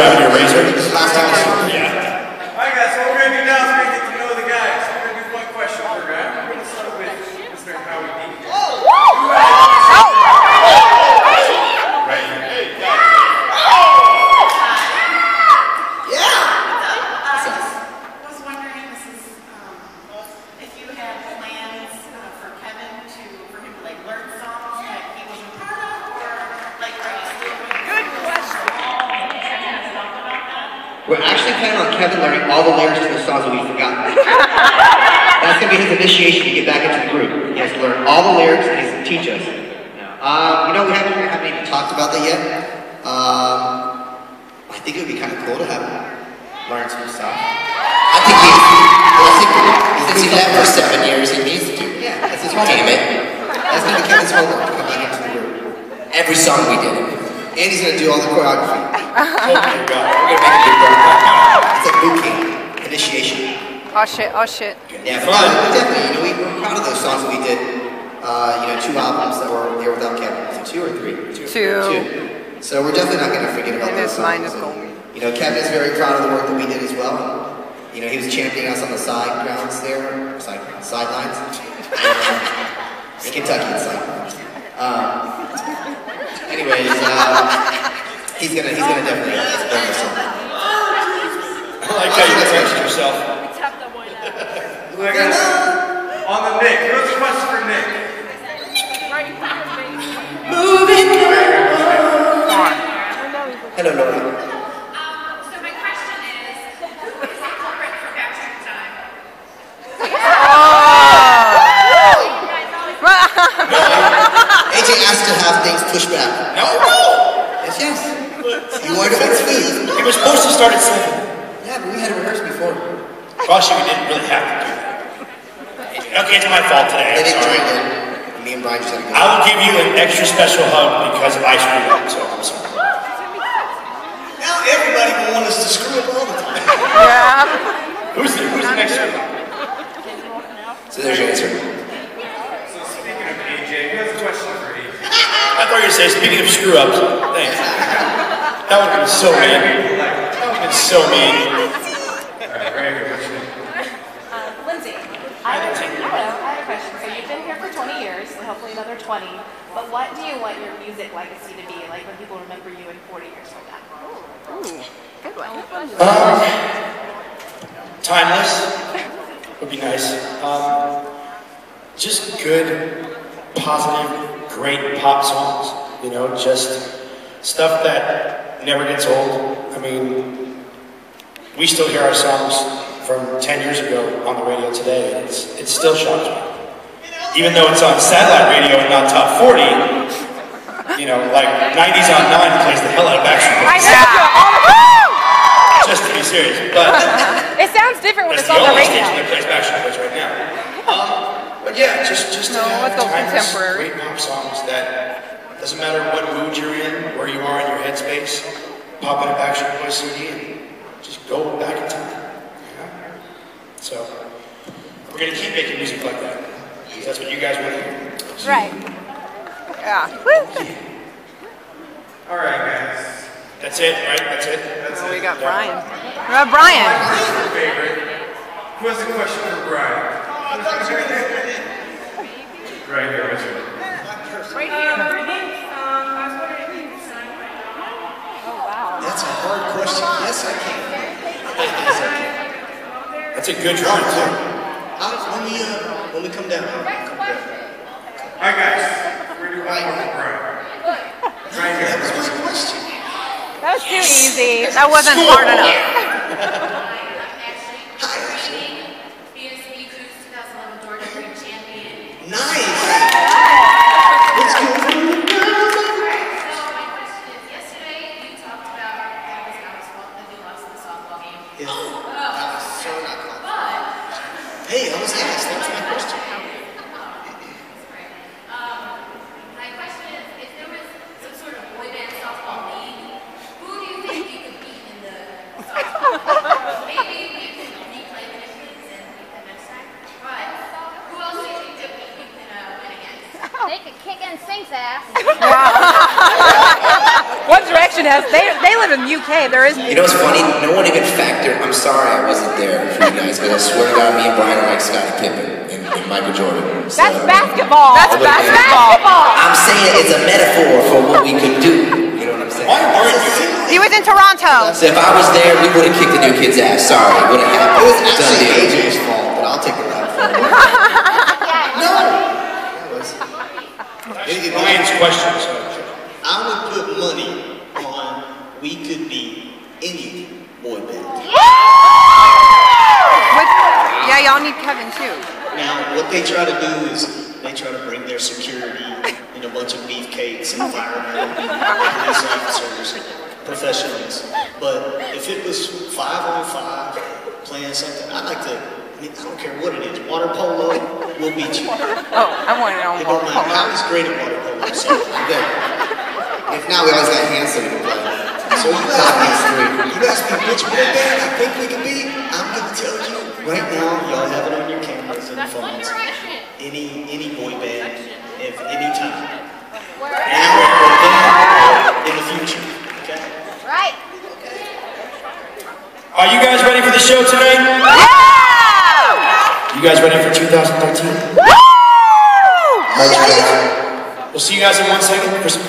grabbing your razor? Last time I saw it. Yeah. Alright guys, so what we're going to do now is we're going to get to know the guys. We're going to do one question per guy. We're going to start with Mr. Howie D. Right here. We're actually planning on Kevin learning all the lyrics to the songs that we forgot. That's going to be his initiation to get back into the group. He has to learn all the lyrics and he's going to teach us. You know, we haven't even talked about that yet. I think it would be kind of cool to have him learn some stuff. I think since he's had for 7 years, he needs to. Yeah, that's his homework. Damn it. That's going to be Kevin's homework to come back into the group. Every song we did. And he's going to do all the choreography. Oh my God. We're going to make it good. It's a boot camp. Initiation. Oh shit, oh shit. Yeah, definitely. You know, we're proud of those songs that we did. You know, 2 albums that were there without Kevin. So 2 or 3? 2. So we're definitely not going to forget about those songs. You know, Kevin is very proud of the work that we did as well. You know, he was championing us on the sidelines there. Sidelines. In Kentucky, the sidelines. Anyways, he's gonna definitely explain this song. I like how you expressed yourself. Look at on the Nick. Who's the question for Nick? Moving on. Hello, Laura. So my question is, who is the culprit for Backstreet time? AJ asked to have things pushed back. No. Yes. You wanted to fix food. He was supposed to start at 7. Yeah, but we had to rehearse before. Actually, we didn't really have to do that. Okay, it's my fault today. They didn't join in. Me and Brian just had to go. I will give you an extra special hug because I screwed up, so I'm sorry. Now everybody will want us to screw up all the time. Yeah. Who's the next one? So there's your answer. So speaking of AJ, who has a question for AJ? I thought you were going to say, speaking of screw-ups, thanks. That would have been so mean. That would have been so mean. Alright, right here, what's your name? Lindsay, I have a question. So you've been here for 20 years, and hopefully another 20, but what do you want your music legacy to be, like when people remember you in 40 years from now? Ooh, good one. Timeless would be nice. Just good, positive, great pop songs. You know, just stuff that never gets old. I mean, we still hear our songs from 10 years ago on the radio today. It still shocks me. Even though it's on satellite radio and not top 40, you know, like 90s on 9 plays the hell out of Backstreet Boys. Just to be serious, but it sounds different when it's the on the only radio. station that plays Backstreet Boys right now. But yeah, just to have timeless, great pop songs that doesn't matter what mood you're in, where you are in your headspace, pop in a Backstreet Boys CD and just go back in time. You know? So we're gonna keep making music like that because that's what you guys want to hear. Right. Yeah. Woo. All right, guys. That's it, right? That's it. That's We it. got Brian. We got Brian. Your favorite. Who has a question for Brian? Right here, what's your name? Right here. I was wondering if you could sign my Oh wow. That's a hard question. Yes, I can. That's a good drawing too. When we come down. Alright, guys. We're going to do one more for Brian. Right here. That was my question. That was too easy. That wasn't hard enough. Nice. Let's go. Hey, I was asked. That was my question. My question is, if there was some sort of boy band softball league, who do you think you could beat in the softball? Maybe we can replay the issues and beat them next time. But who else do you think that we can win against? They could kick and sing's ass. Wow. One Direction has, they live in the UK, there is... You know what's funny? No one even factored, I'm sorry I wasn't there for you guys, but I swear to God, me and Brian are like Scottie Pippen and Michael Jordan. So, That's basketball! That's basketball! I'm saying it's a metaphor for what we could do. You know what I'm saying? Why weren't you? He was in Toronto! So if I was there, we would have kicked the new kid's ass. Sorry, it would have happened. It was actually AJ's fault, but I'll take the rap for it. No! Ryan's questions. I would put money on we could be any boy band. Yeah, y'all need Kevin too. Now, what they try to do is they try to bring their security in a bunch of beefcakes and firemen, police officers, professionals. But if it was 5-on-5, playing something, I'd like to, I don't care what it is, water polo, we'll beat you. Oh, I want it on water polo. Howie's great at water polo, so you bet. If not, we always got Hanson to play. So you asked me which boy band I think we can be. I'm gonna tell you right now. Y'all have it on your cameras and phones. Any boy band, if any time. Now or then, in the future. Okay. Right. Are you guys ready for the show tonight? Yeah! You guys ready for 2013? Woo! We'll see you guys in 1 second for some